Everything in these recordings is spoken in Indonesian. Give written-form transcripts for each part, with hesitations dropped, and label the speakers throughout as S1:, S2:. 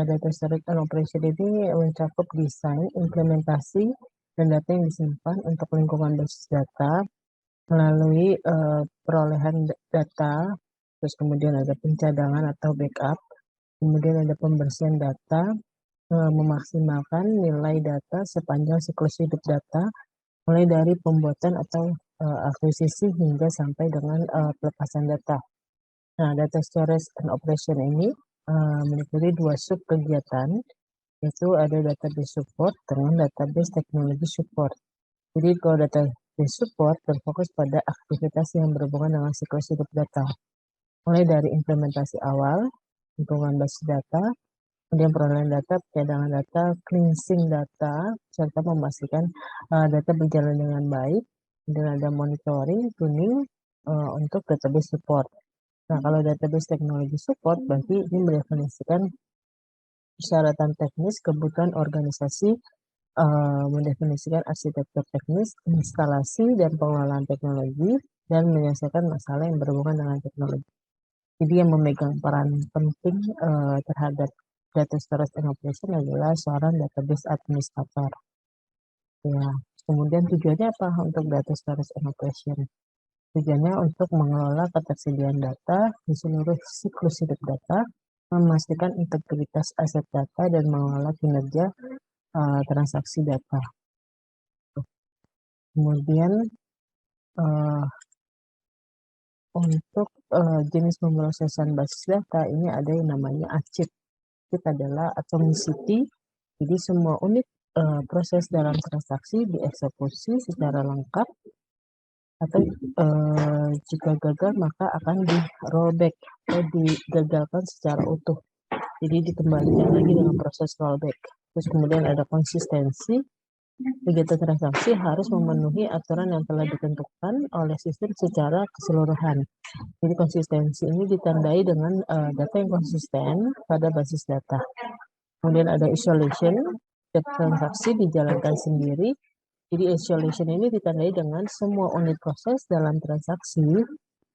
S1: data storage and operation ini mencakup desain, implementasi, dan data yang disimpan untuk lingkungan basis data melalui perolehan data, terus kemudian ada pencadangan atau backup, kemudian ada pembersihan data, memaksimalkan nilai data sepanjang siklus hidup data, mulai dari pembuatan atau akuisisi hingga sampai dengan pelepasan data. Nah, data storage and operation ini meliputi dua sub kegiatan, yaitu ada database support dengan database teknologi support. Jadi kalau database support berfokus pada aktivitas yang berhubungan dengan siklus hidup data, mulai dari implementasi awal, lingkungan basis data, kemudian perolehan data, pencadangan data, cleansing data, serta memastikan data berjalan dengan baik, dan ada monitoring, tuning untuk database support. Nah, kalau database teknologi support berarti ini mendefinisikan persyaratan teknis, kebutuhan organisasi, mendefinisikan arsitektur teknis, instalasi dan pengelolaan teknologi, dan menyelesaikan masalah yang berhubungan dengan teknologi. Jadi yang memegang peran penting terhadap data storage and operation adalah seorang database administrator. Ya, kemudian tujuannya apa untuk data storage and operation? Tujuannya untuk mengelola ketersediaan data di seluruh siklus hidup data, memastikan integritas aset data, dan mengelola kinerja transaksi data. Kemudian untuk jenis pemrosesan basis data ini ada yang namanya ACID. ACID adalah atomicity, jadi semua unit proses dalam transaksi dieksekusi secara lengkap, atau jika gagal maka akan di rollback atau digagalkan secara utuh. Jadi dikembalikan lagi dengan proses rollback. Terus kemudian ada konsistensi. Kegiatan transaksi harus memenuhi aturan yang telah ditentukan oleh sistem secara keseluruhan. Jadi konsistensi ini ditandai dengan data yang konsisten pada basis data. Kemudian ada isolation, setiap transaksi dijalankan sendiri. Jadi isolation ini ditandai dengan semua unit proses dalam transaksi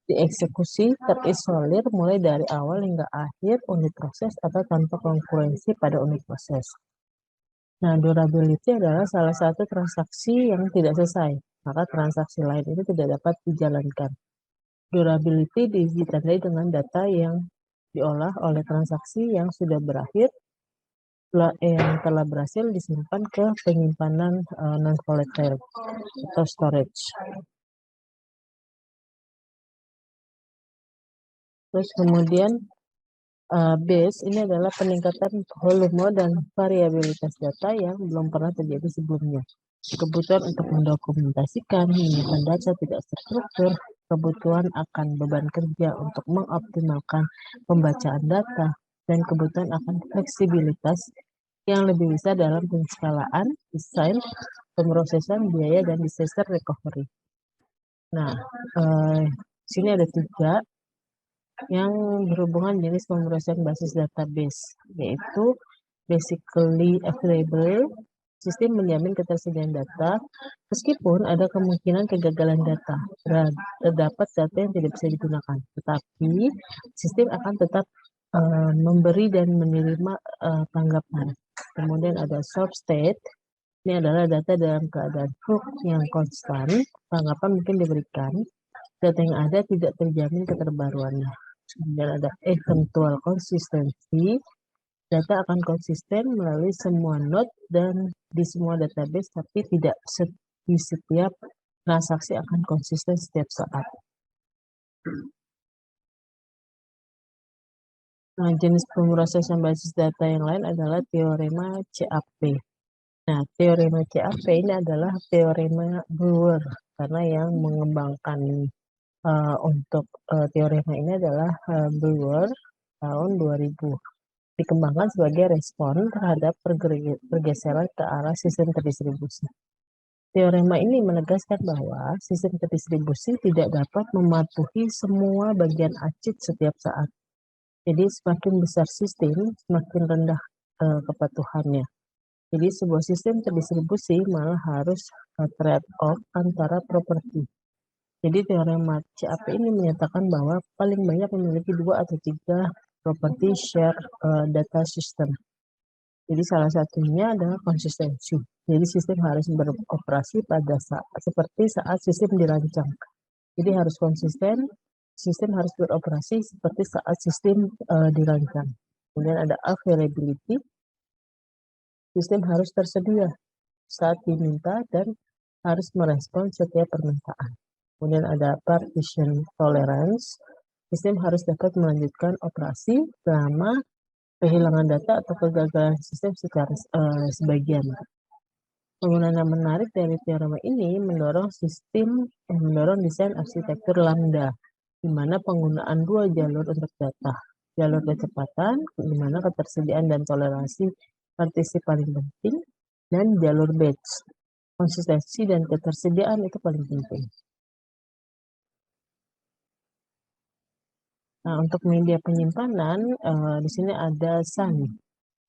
S1: dieksekusi terisolir mulai dari awal hingga akhir unit proses atau tanpa konkurensi pada unit proses. Nah, durability adalah salah satu transaksi yang tidak selesai, maka transaksi lain itu tidak dapat dijalankan. Durability ditandai dengan data yang diolah oleh transaksi yang sudah berakhir, yang telah berhasil disimpan ke penyimpanan non-volatile atau storage. Terus kemudian base ini adalah peningkatan volume dan variabilitas data yang belum pernah terjadi sebelumnya. Kebutuhan untuk mendokumentasikan, menyimpan data tidak terstruktur, kebutuhan akan beban kerja untuk mengoptimalkan pembacaan data, dan kebutuhan akan fleksibilitas yang lebih bisa dalam penskalaan, desain, pemrosesan, biaya, dan disaster recovery. Nah, sini ada 3 yang berhubungan jenis pemrosesan basis database, yaitu basically available, sistem menjamin ketersediaan data, meskipun ada kemungkinan kegagalan data, terdapat data yang tidak bisa digunakan, tetapi sistem akan tetap memberi dan menerima tanggapan. Kemudian ada source state, ini adalah data dalam keadaan hook yang konstan, tanggapan mungkin diberikan, data yang ada tidak terjamin keterbaruannya. Kemudian ada eventual konsistensi, data akan konsisten melalui semua node dan di semua database, tapi tidak di setiap transaksi akan konsisten setiap saat. Nah, jenis pemrosesan basis data yang lain adalah teorema CAP. Nah, teorema CAP ini adalah teorema Brewer, karena yang mengembangkan untuk teorema ini adalah Brewer tahun 2000. Dikembangkan sebagai respon terhadap pergeseran ke arah sistem terdistribusi. Teorema ini menegaskan bahwa sistem terdistribusi tidak dapat mematuhi semua bagian ACID setiap saat. Jadi semakin besar sistem, semakin rendah kepatuhannya. Jadi sebuah sistem terdistribusi malah harus trade-off antara properti. Jadi teorema CAP ini menyatakan bahwa paling banyak memiliki 2 atau 3 property share data system. Jadi salah satunya adalah konsistensi. Jadi sistem harus beroperasi pada seperti saat sistem dirancang. Jadi harus konsisten, sistem harus beroperasi seperti saat sistem dirancang. Kemudian ada availability, sistem harus tersedia saat diminta dan harus merespon setiap permintaan. Kemudian ada partition tolerance, sistem harus dapat melanjutkan operasi selama kehilangan data atau kegagalan sistem secara sebagian. Penggunaan yang menarik dari teorema ini mendorong desain arsitektur lambda, di mana penggunaan dua jalur untuk data. Jalur kecepatan, di mana ketersediaan dan toleransi partisi paling penting, dan jalur batch. Konsistensi dan ketersediaan itu paling penting. Nah, untuk media penyimpanan, di sini ada SAN,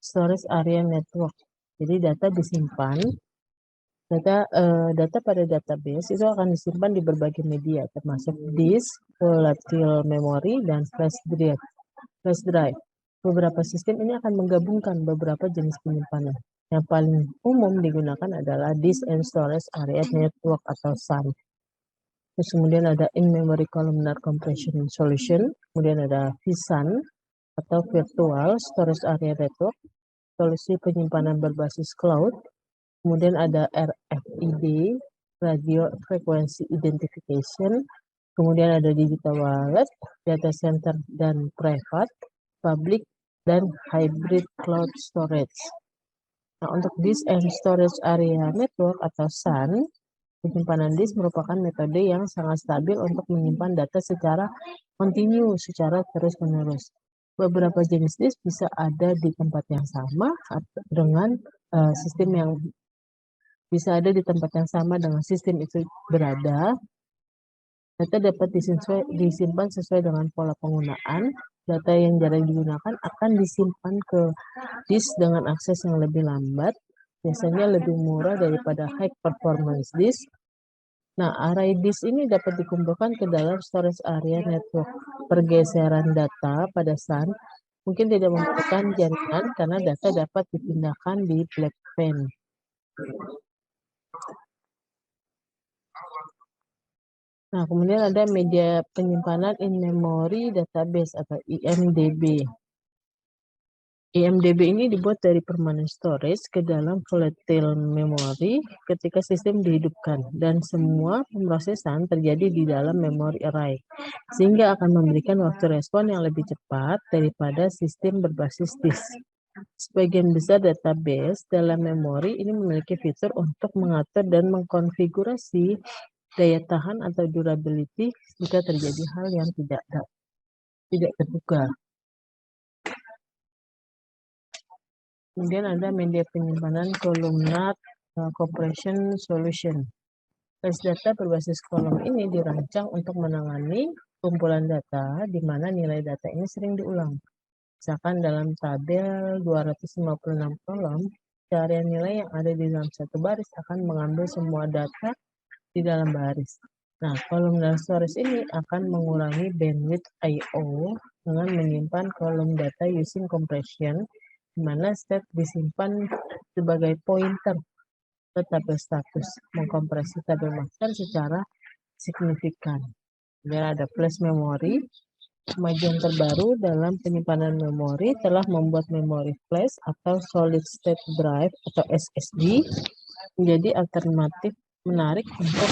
S1: Storage Area Network. Jadi data disimpan, data pada database itu akan disimpan di berbagai media, termasuk disk, volatile memory, dan flash drive. Beberapa sistem ini akan menggabungkan beberapa jenis penyimpanan. Yang paling umum digunakan adalah Disk and Storage Area Network atau SAN. Terus kemudian ada In-Memory Columnar Compression Solution, kemudian ada vSAN atau Virtual Storage Area Network, solusi penyimpanan berbasis cloud, kemudian ada RFID, Radio Frequency Identification, kemudian ada Digital Wallet, Data Center dan Private, Public, dan Hybrid Cloud Storage. Nah, untuk Disk and Storage Area Network atau SAN, penyimpanan disk merupakan metode yang sangat stabil untuk menyimpan data secara kontinu, secara terus-menerus. Beberapa jenis disk bisa ada di tempat yang sama dengan sistem yang bisa ada di tempat yang sama dengan sistem itu berada. Data dapat disimpan sesuai dengan pola penggunaan. Data yang jarang digunakan akan disimpan ke disk dengan akses yang lebih lambat, biasanya lebih murah daripada high performance disk. Nah, array disk ini dapat dikumpulkan ke dalam storage area network. Pergeseran data pada SAN mungkin tidak membutuhkan jaringan karena data dapat dipindahkan di Blackpen. Nah, kemudian ada media penyimpanan in-memory database atau IMDB. IMDB ini dibuat dari permanent storage ke dalam volatile memory ketika sistem dihidupkan dan semua pemrosesan terjadi di dalam memory array sehingga akan memberikan waktu respon yang lebih cepat daripada sistem berbasis disk. Sebagian besar database dalam memori ini memiliki fitur untuk mengatur dan mengkonfigurasi daya tahan atau durability jika terjadi hal yang tidak terduga. Kemudian ada media penyimpanan columnar compression solution. Flash data berbasis kolom ini dirancang untuk menangani kumpulan data di mana nilai data ini sering diulang. Misalkan dalam tabel 256 kolom, pencarian nilai yang ada di dalam satu baris akan mengambil semua data di dalam baris. Nah, columnar storage ini akan mengurangi bandwidth I/O dengan menyimpan kolom data using compression, di mana state disimpan sebagai pointer ke tabel status, mengkompresi tabel master secara signifikan. Kemudian ada flash memory. Kemajuan terbaru dalam penyimpanan memori telah membuat memori flash atau solid state drive atau SSD menjadi alternatif menarik untuk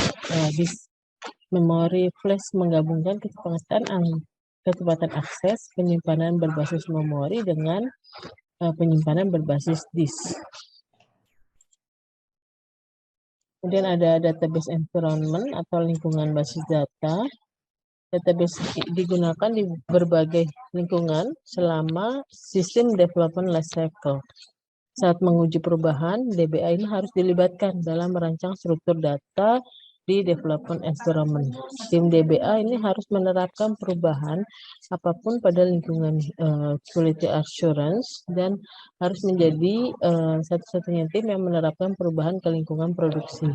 S1: memori flash menggabungkan kecepatan akses penyimpanan berbasis memori dengan penyimpanan berbasis disk. Kemudian ada database environment atau lingkungan basis data. Database digunakan di berbagai lingkungan selama sistem development life cycle. Saat menguji perubahan, DBA ini harus dilibatkan dalam merancang struktur data di development environment. Tim DBA ini harus menerapkan perubahan apapun pada lingkungan quality assurance dan harus menjadi satu-satunya tim yang menerapkan perubahan ke lingkungan produksi.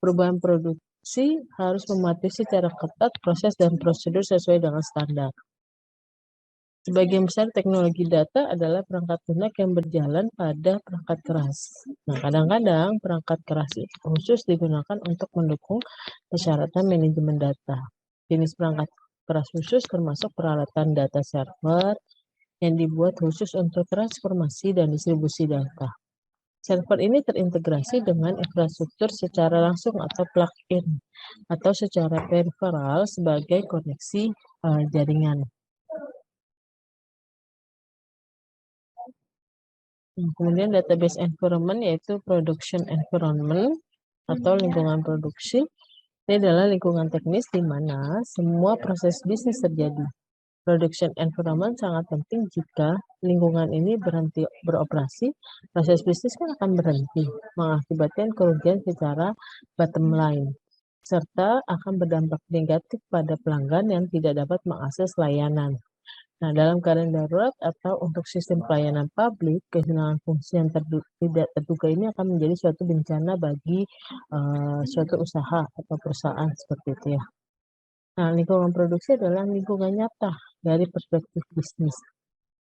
S1: Perubahan produksi harus mematuhi secara ketat proses dan prosedur sesuai dengan standar. Sebagian besar teknologi data adalah perangkat lunak yang berjalan pada perangkat keras. Nah, kadang-kadang perangkat keras itu khusus digunakan untuk mendukung persyaratan manajemen data. Jenis perangkat keras khusus termasuk peralatan data server yang dibuat khusus untuk transformasi dan distribusi data. Server ini terintegrasi dengan infrastruktur secara langsung atau plug-in atau secara peripheral sebagai koneksi jaringan. Kemudian database environment yaitu production environment atau lingkungan produksi. Ini adalah lingkungan teknis di mana semua proses bisnis terjadi. Production environment sangat penting jika lingkungan ini berhenti beroperasi, proses bisnis kan akan berhenti, mengakibatkan kerugian secara bottom line, serta akan berdampak negatif pada pelanggan yang tidak dapat mengakses layanan. Nah, dalam keadaan darurat atau untuk sistem pelayanan publik, kehilangan fungsi yang tidak terduga ini akan menjadi suatu bencana bagi suatu usaha atau perusahaan seperti itu ya. Nah, lingkungan produksi adalah lingkungan nyata dari perspektif bisnis.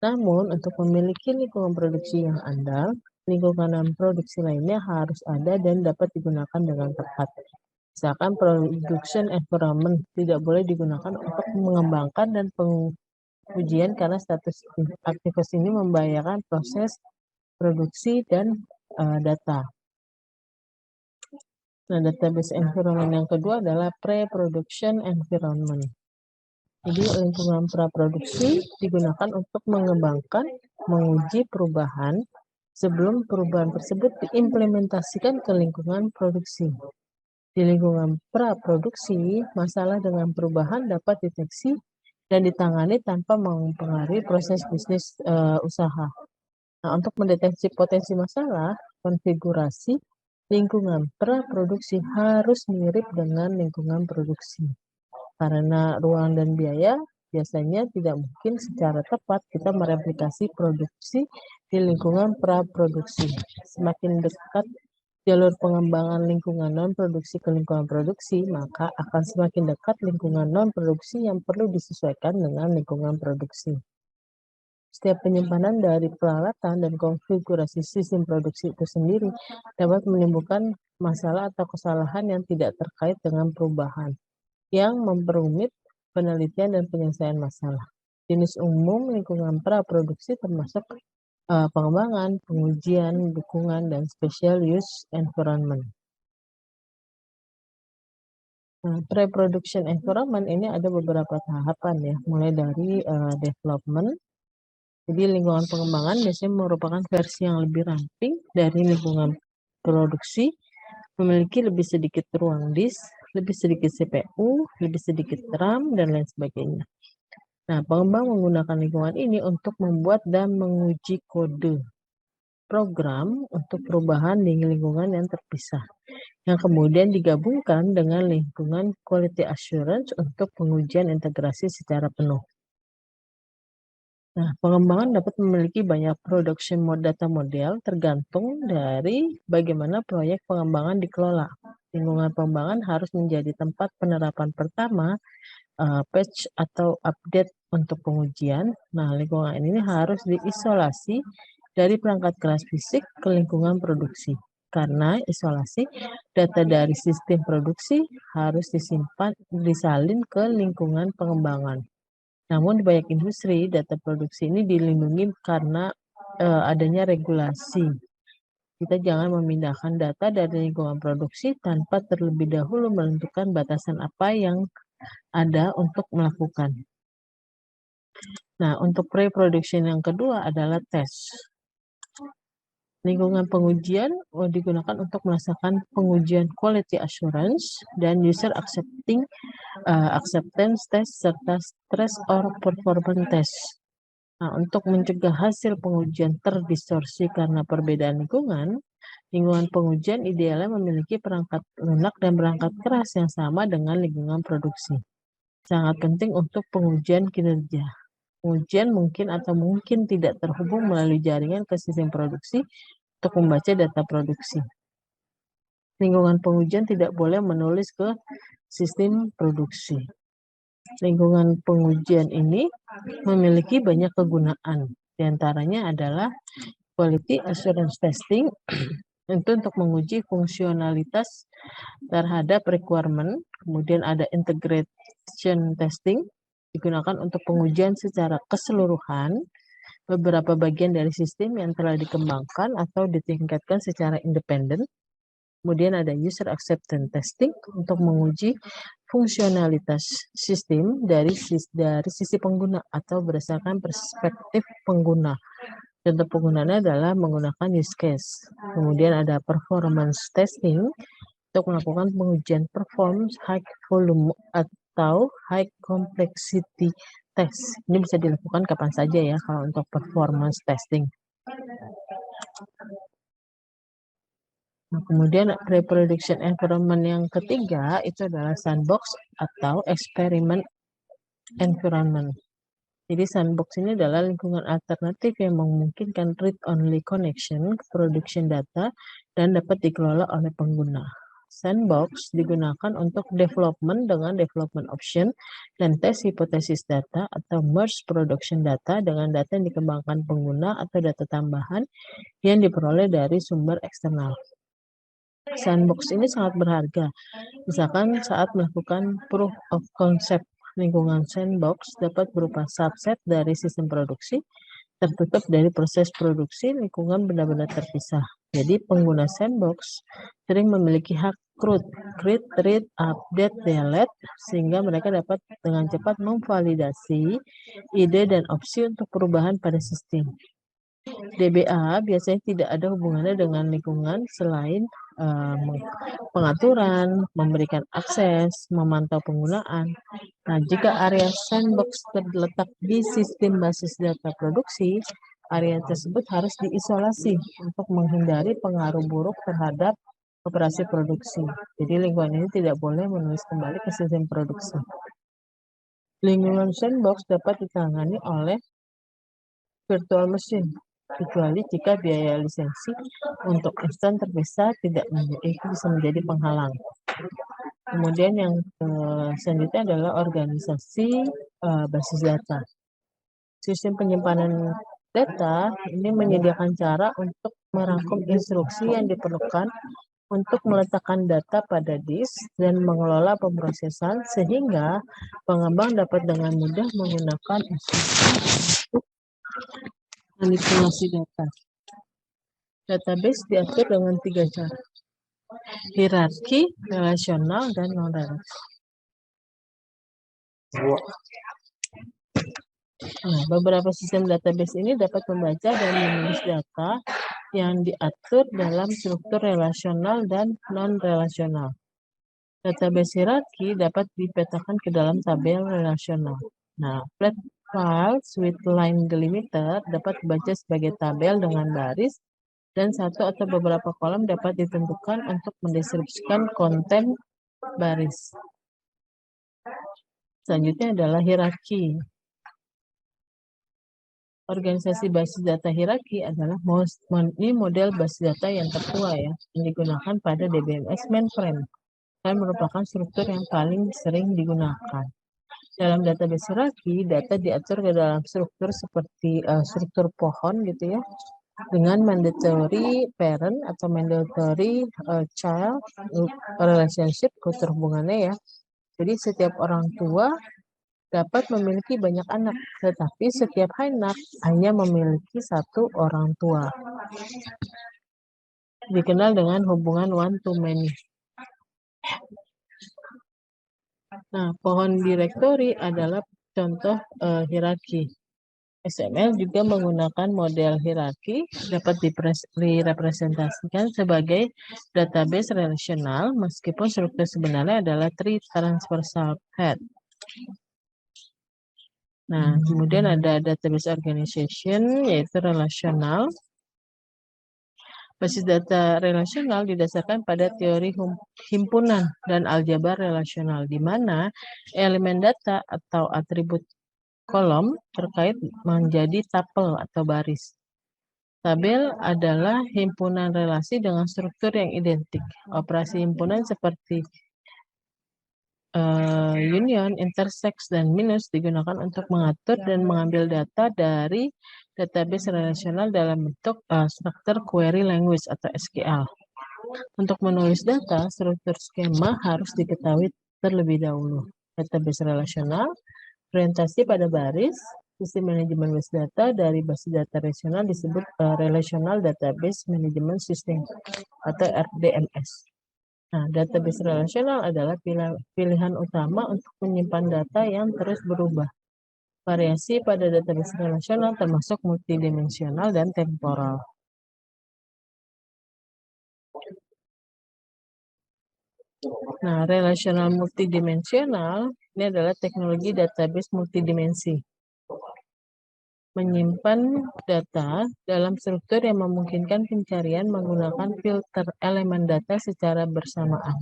S1: Namun, untuk memiliki lingkungan produksi yang andal, lingkungan produksi lainnya harus ada dan dapat digunakan dengan tepat. Misalkan production environment tidak boleh digunakan untuk mengembangkan dan pengujian karena status aktivitas ini membahayakan proses produksi dan data. Nah, database environment yang kedua adalah pre-production environment. Jadi lingkungan praproduksi digunakan untuk mengembangkan, menguji perubahan sebelum perubahan tersebut diimplementasikan ke lingkungan produksi. Di lingkungan praproduksi, masalah dengan perubahan dapat deteksi dan ditangani tanpa mempengaruhi proses bisnis usaha. Nah, untuk mendeteksi potensi masalah, konfigurasi lingkungan praproduksi harus mirip dengan lingkungan produksi. Karena ruang dan biaya, biasanya tidak mungkin secara tepat kita mereplikasi produksi di lingkungan praproduksi. Semakin dekat jalur pengembangan lingkungan non-produksi ke lingkungan produksi, maka akan semakin dekat lingkungan non-produksi yang perlu disesuaikan dengan lingkungan produksi. Setiap penyimpanan dari peralatan dan konfigurasi sistem produksi itu sendiri dapat menimbulkan masalah atau kesalahan yang tidak terkait dengan perubahan, yang memperumit penelitian dan penyelesaian masalah. Jenis umum lingkungan praproduksi termasuk pengembangan, pengujian, dukungan, dan special use environment. Nah, pre-production environment ini ada beberapa tahapan ya, mulai dari development. Jadi lingkungan pengembangan biasanya merupakan versi yang lebih ramping dari lingkungan produksi, memiliki lebih sedikit ruang disk, lebih sedikit CPU, lebih sedikit RAM, dan lain sebagainya. Nah, pengembang menggunakan lingkungan ini untuk membuat dan menguji kode program untuk perubahan di lingkungan yang terpisah, yang kemudian digabungkan dengan lingkungan quality assurance untuk pengujian integrasi secara penuh. Nah, pengembangan dapat memiliki banyak production data model tergantung dari bagaimana proyek pengembangan dikelola. Lingkungan pengembangan harus menjadi tempat penerapan pertama, patch atau update untuk pengujian. Nah, lingkungan ini harus diisolasi dari perangkat keras fisik ke lingkungan produksi. Karena isolasi, data dari sistem produksi harus disalin ke lingkungan pengembangan. Namun di banyak industri, data produksi ini dilindungi karena adanya regulasi. Kita jangan memindahkan data dari lingkungan produksi tanpa terlebih dahulu menentukan batasan apa yang ada untuk melakukan. Nah, untuk pre-production yang kedua adalah test. Lingkungan pengujian digunakan untuk melaksanakan pengujian quality assurance dan user acceptance test serta stress or performance test. Nah, untuk mencegah hasil pengujian terdistorsi karena perbedaan lingkungan pengujian idealnya memiliki perangkat lunak dan perangkat keras yang sama dengan lingkungan produksi. Sangat penting untuk pengujian kinerja. Pengujian mungkin atau mungkin tidak terhubung melalui jaringan ke sistem produksi untuk membaca data produksi. Lingkungan pengujian tidak boleh menulis ke sistem produksi. Lingkungan pengujian ini memiliki banyak kegunaan. Di antaranya adalah quality assurance testing untuk menguji fungsionalitas terhadap requirement. Kemudian ada integration testing digunakan untuk pengujian secara keseluruhan beberapa bagian dari sistem yang telah dikembangkan atau ditingkatkan secara independen. Kemudian ada user acceptance testing untuk menguji fungsionalitas sistem dari sisi pengguna atau berdasarkan perspektif pengguna. Contoh penggunaannya adalah menggunakan use case. Kemudian ada performance testing untuk melakukan pengujian performance high volume atau high complexity test. Ini bisa dilakukan kapan saja ya kalau untuk performance testing. Nah, kemudian pre-production environment yang ketiga itu adalah sandbox atau eksperimen environment. Jadi sandbox ini adalah lingkungan alternatif yang memungkinkan read-only connection ke production data dan dapat dikelola oleh pengguna. Sandbox digunakan untuk development dengan development option dan tes hipotesis data atau merge production data dengan data yang dikembangkan pengguna atau data tambahan yang diperoleh dari sumber eksternal. Sandbox ini sangat berharga, misalkan saat melakukan proof of concept. Lingkungan sandbox dapat berupa subset dari sistem produksi, tertutup dari proses produksi, lingkungan benar-benar terpisah. Jadi pengguna sandbox sering memiliki hak create, read, update, delete, sehingga mereka dapat dengan cepat memvalidasi ide dan opsi untuk perubahan pada sistem. DBA biasanya tidak ada hubungannya dengan lingkungan selain pengaturan, memberikan akses, memantau penggunaan. Nah, jika area sandbox terletak di sistem basis data produksi, area tersebut harus diisolasi untuk menghindari pengaruh buruk terhadap operasi produksi. Jadi lingkungan ini tidak boleh menulis kembali ke sistem produksi. Lingkungan sandbox dapat ditangani oleh virtual machine, kecuali jika biaya lisensi untuk instan terpisah tidak bisa menjadi penghalang. Kemudian yang selanjutnya adalah organisasi basis data. Sistem penyimpanan data ini menyediakan cara untuk merangkum instruksi yang diperlukan untuk meletakkan data pada disk dan mengelola pemrosesan sehingga pengembang dapat dengan mudah menggunakan instruksi manipulasi data. Database diatur dengan 3 cara: hierarki, relasional, dan non-relasional. Nah, beberapa sistem database ini dapat membaca dan menulis data yang diatur dalam struktur relasional dan non-relasional. Database hierarki dapat dipetakan ke dalam tabel relasional. Nah, flat files with line delimiter dapat dibaca sebagai tabel dengan baris, dan satu atau beberapa kolom dapat ditentukan untuk mendeskripsikan konten baris. Selanjutnya adalah hierarki. Organisasi basis data hierarki adalah model basis data yang tertua ya, yang digunakan pada DBMS mainframe dan merupakan struktur yang paling sering digunakan. Dalam database hierarki, data diatur ke dalam struktur seperti struktur pohon gitu ya, dengan mandatory parent atau mandatory child relationship, keterhubungannya ya. Jadi setiap orang tua dapat memiliki banyak anak, tetapi setiap anak hanya memiliki satu orang tua. Dikenal dengan hubungan one to many. Nah, pohon direktori adalah contoh hierarki. XML juga menggunakan model hierarki, dapat direpresentasikan sebagai database relasional, meskipun struktur sebenarnya adalah tree transversal head. Nah, kemudian ada database organization, yaitu relasional. Basis data relasional didasarkan pada teori himpunan dan aljabar relasional, di mana elemen data atau atribut kolom terkait menjadi tupel atau baris. Tabel adalah himpunan relasi dengan struktur yang identik. Operasi himpunan seperti union, intersex, dan minus digunakan untuk mengatur dan mengambil data dari database relasional dalam bentuk struktur query language atau SQL. Untuk menulis data, struktur skema harus diketahui terlebih dahulu. Database relasional, orientasi pada baris, sistem manajemen base data dari basis data relasional disebut Relational Database Management System atau RDMS. Nah, database relasional adalah pilihan utama untuk menyimpan data yang terus berubah. Variasi pada database relasional termasuk multidimensional dan temporal. Nah, relasional multidimensional ini adalah teknologi database multidimensi. Menyimpan data dalam struktur yang memungkinkan pencarian menggunakan filter elemen data secara bersamaan.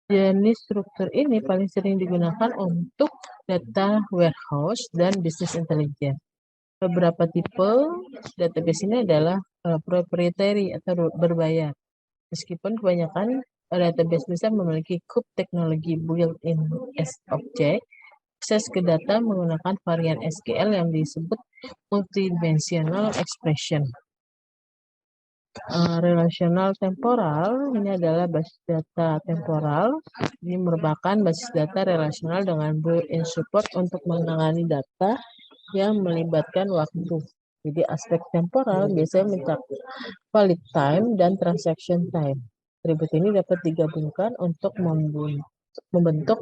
S1: Jenis struktur ini paling sering digunakan untuk data warehouse dan business intelligence. Beberapa tipe database ini adalah proprietary atau berbayar. Meskipun kebanyakan database besar memiliki kube teknologi built-in as object, akses ke data menggunakan varian SQL yang disebut multidimensional expression. Relasional temporal ini adalah basis data temporal. Ini merupakan basis data relasional dengan built-in support untuk menangani data yang melibatkan waktu. Jadi aspek temporal biasanya mencakup valid time dan transaction time. Atribut ini dapat digabungkan untuk membentuk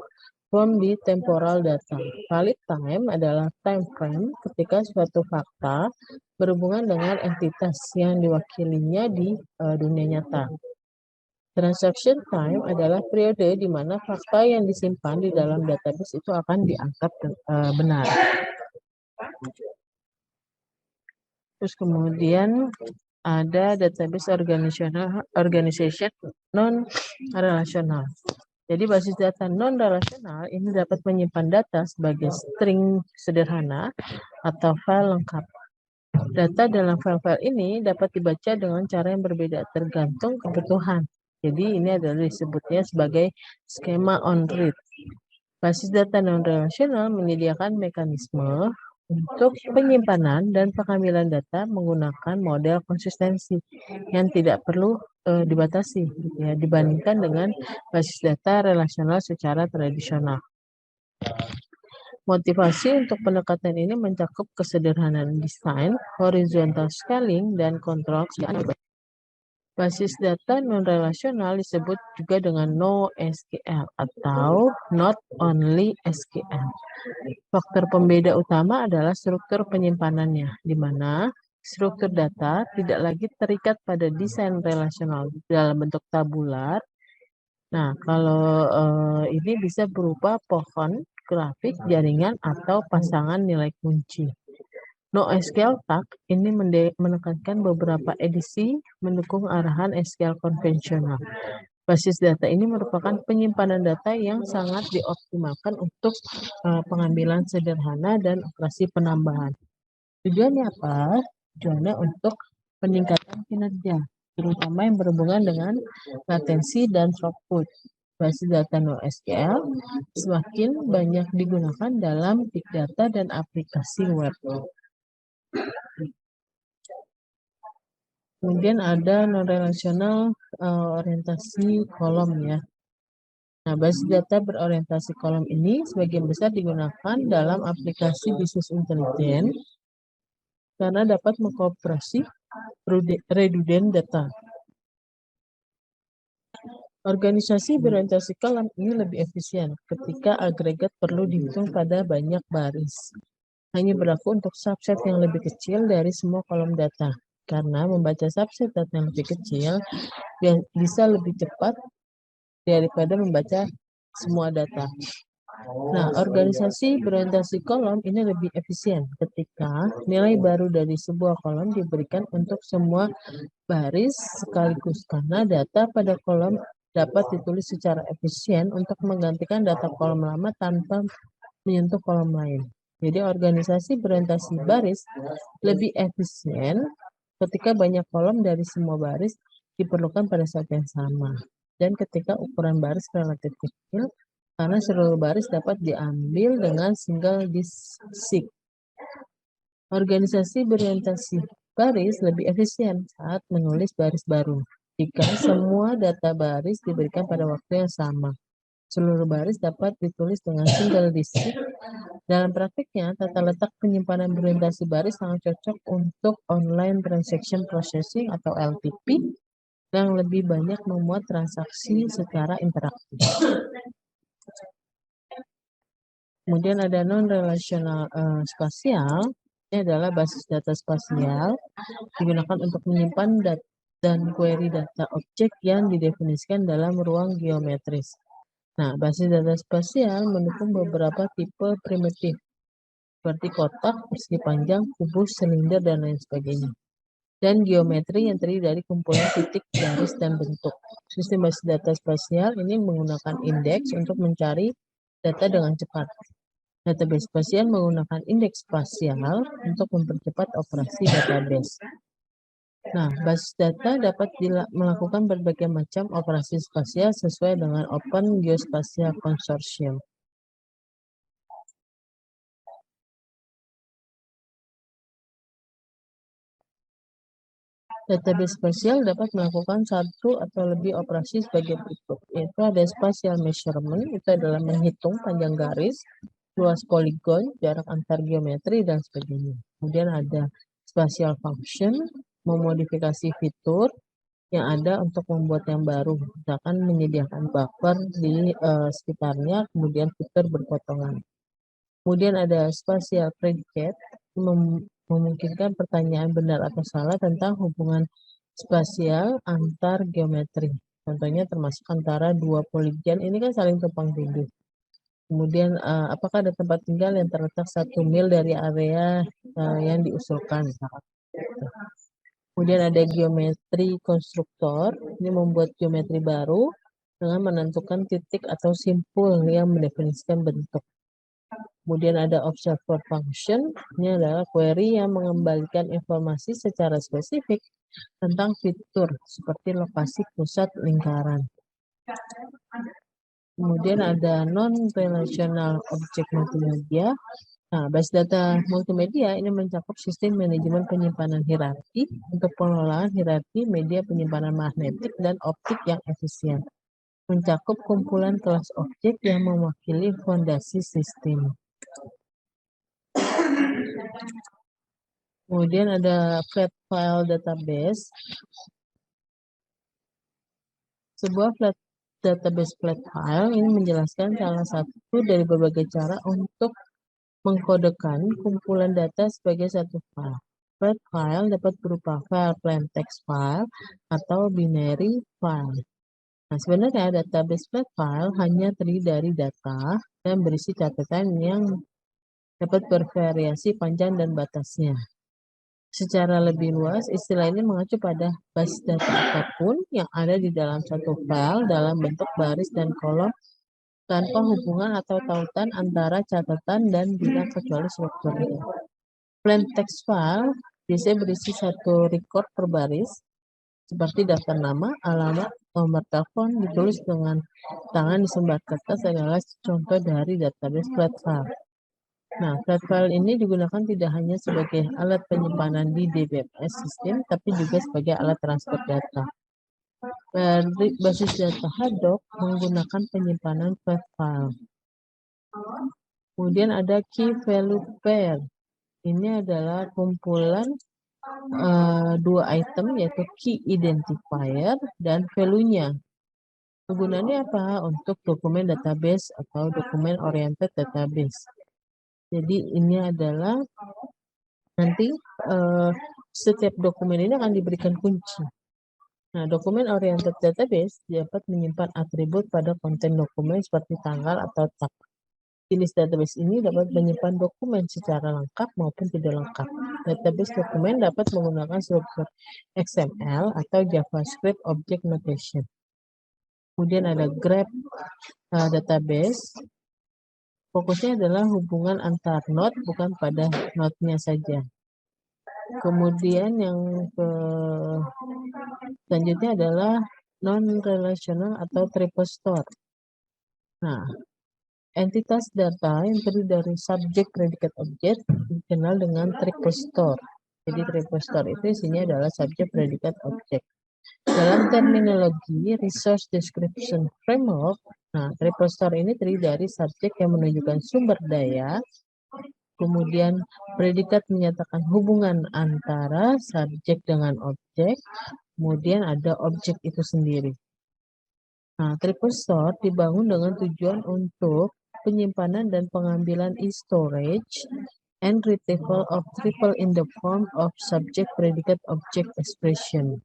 S1: form di temporal data. Valid time adalah time frame ketika suatu fakta berhubungan dengan entitas yang diwakilinya di dunia nyata. Transaction time adalah periode di mana fakta yang disimpan di dalam database itu akan dianggap benar. Terus kemudian ada database organization non-relasional. Jadi basis data non-relasional ini dapat menyimpan data sebagai string sederhana atau file lengkap. Data dalam file-file ini dapat dibaca dengan cara yang berbeda tergantung kebutuhan. Jadi ini adalah disebutnya sebagai skema on read. Basis data non-relasional menyediakan mekanisme untuk penyimpanan dan pengambilan data menggunakan model konsistensi yang tidak perlu dibatasi ya, dibandingkan dengan basis data relasional secara tradisional. Motivasi untuk pendekatan ini mencakup kesederhanaan desain, horizontal scaling, dan kontrol. Basis data non-relasional disebut juga dengan NoSQL atau Not Only SQL. Faktor pembeda utama adalah struktur penyimpanannya, di mana struktur data tidak lagi terikat pada desain relasional dalam bentuk tabular. Nah, kalau ini bisa berupa pohon, grafik, jaringan, atau pasangan nilai kunci. NoSQL Tag ini menekankan beberapa edisi mendukung arahan SQL konvensional. Basis data ini merupakan penyimpanan data yang sangat dioptimalkan untuk pengambilan sederhana dan operasi penambahan. Tujuannya apa? Tujuannya untuk peningkatan kinerja, terutama yang berhubungan dengan latensi dan throughput. Basis data NoSQL semakin banyak digunakan dalam big data dan aplikasi web. Kemudian ada non-relasional orientasi kolom ya. Nah, basis data berorientasi kolom ini sebagian besar digunakan dalam aplikasi bisnis intelijen karena dapat mengkooperasi redundant data. Organisasi berorientasi kolom ini lebih efisien ketika agregat perlu dihitung pada banyak baris. Hanya berlaku untuk subset yang lebih kecil dari semua kolom data. Karena membaca subset data yang lebih kecil bisa lebih cepat daripada membaca semua data. Nah, organisasi berorientasi kolom ini lebih efisien ketika nilai baru dari sebuah kolom diberikan untuk semua baris sekaligus karena data pada kolom dapat ditulis secara efisien untuk menggantikan data kolom lama tanpa menyentuh kolom lain. Jadi organisasi berorientasi baris lebih efisien ketika banyak kolom dari semua baris diperlukan pada saat yang sama. Dan ketika ukuran baris relatif kecil, karena seluruh baris dapat diambil dengan single seek. Organisasi berorientasi baris lebih efisien saat menulis baris baru jika semua data baris diberikan pada waktu yang sama. Seluruh baris dapat ditulis dengan single seek. Dalam praktiknya, tata letak penyimpanan berorientasi baris sangat cocok untuk online transaction processing atau LTP yang lebih banyak memuat transaksi secara interaktif. Kemudian ada non-relational spasial. Ini adalah basis data spasial digunakan untuk menyimpan dan query data objek yang didefinisikan dalam ruang geometris. Nah, basis data spasial mendukung beberapa tipe primitif seperti kotak, persegi panjang, kubus, silinder, dan lain sebagainya. Dan geometri yang terdiri dari kumpulan titik, garis, dan bentuk. Sistem basis data spasial ini menggunakan indeks untuk mencari data dengan cepat. Database spasial menggunakan indeks spasial untuk mempercepat operasi database. Nah, basis data dapat melakukan berbagai macam operasi spasial sesuai dengan Open Geospatial Consortium. Database spasial dapat melakukan satu atau lebih operasi sebagai berikut, yaitu ada spatial measurement, itu adalah menghitung panjang garis, luas poligon, jarak antar geometri, dan sebagainya. Kemudian ada spatial function, memodifikasi fitur yang ada untuk membuat yang baru, misalkan menyediakan buffer di sekitarnya, kemudian fitur berpotongan. Kemudian ada spatial predicate, memungkinkan pertanyaan benar atau salah tentang hubungan spasial antar geometri. Contohnya termasuk antara dua poligon ini kan saling tumpang tindih. Kemudian apakah ada tempat tinggal yang terletak 1 mil dari area yang diusulkan. Kemudian ada geometri konstruktor, ini membuat geometri baru dengan menentukan titik atau simpul yang mendefinisikan bentuk. Kemudian ada observer function, ini adalah query yang mengembalikan informasi secara spesifik tentang fitur seperti lokasi pusat lingkaran. Kemudian ada non-relational object multimedia. Nah, basis data multimedia ini mencakup sistem manajemen penyimpanan hierarki untuk pengelolaan hierarki media penyimpanan magnetik dan optik yang efisien. Mencakup kumpulan kelas objek yang mewakili fondasi sistem. Kemudian ada flat file database. Sebuah database flat file ini menjelaskan salah satu dari berbagai cara untuk mengkodekan kumpulan data sebagai satu file. Flat file dapat berupa file plain text file atau binary file. Nah, sebenarnya database flat file hanya terdiri dari data dan berisi catatan yang dapat bervariasi panjang dan batasnya. Secara lebih luas, istilah ini mengacu pada basis data apapun yang ada di dalam satu file dalam bentuk baris dan kolom tanpa hubungan atau tautan antara catatan dan bidang kecuali strukturnya. Plain text file biasanya berisi satu record per baris, seperti daftar nama, alamat, nomor telepon ditulis dengan tangan di selembar kertas adalah contoh dari database flat file. Nah, flat file ini digunakan tidak hanya sebagai alat penyimpanan di DBMS sistem, tapi juga sebagai alat transfer data. Basis data Hadoop menggunakan penyimpanan flat file. Kemudian ada key value pair. Ini adalah kumpulan dua item, yaitu key identifier dan value-nya. Kegunaannya apa? Untuk dokumen database atau dokumen oriented database. Jadi ini adalah nanti setiap dokumen ini akan diberikan kunci. Nah, dokumen oriented database dapat menyimpan atribut pada konten dokumen seperti tanggal atau tag. Jenis database ini dapat menyimpan dokumen secara lengkap maupun tidak lengkap. Database dokumen dapat menggunakan struktur XML atau JavaScript Object Notation. Kemudian ada graph database. Fokusnya adalah hubungan antar node, bukan pada node-nya saja. Kemudian yang selanjutnya adalah non-relational atau triple store. Nah, Entitas data yang terdiri dari subjek, predikat, objek dikenal dengan triple store. Jadi triple store itu isinya adalah subjek, predikat, objek. Dalam terminologi Resource Description Framework, nah triple store ini terdiri dari subjek yang menunjukkan sumber daya, kemudian predikat menyatakan hubungan antara subjek dengan objek, kemudian ada objek itu sendiri. Nah, triple store dibangun dengan tujuan untuk penyimpanan dan pengambilan e-storage and retrieval of triple in the form of subject, predicate, object expression.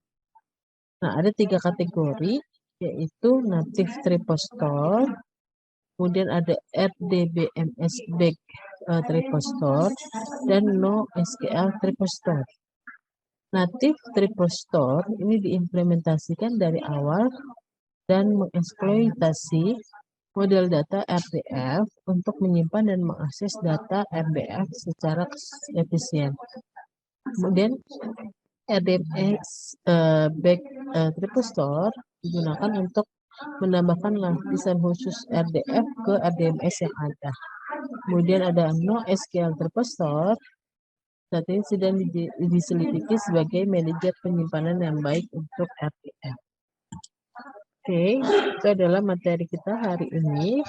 S1: Nah, ada 3 kategori, yaitu native triple store, kemudian ada RDBMS back triple store, dan NoSQL triple store. Native triple store ini diimplementasikan dari awal dan mengeksploitasi model data RDF untuk menyimpan dan mengakses data RDF secara efisien. Kemudian RDBMS back triple store digunakan untuk menambahkan lapisan khusus RDF ke RDBMS yang ada. Kemudian ada NoSQL triple store, saat ini sedang diselidiki sebagai manajer penyimpanan yang baik untuk RDF. Oke, itu adalah materi kita hari ini.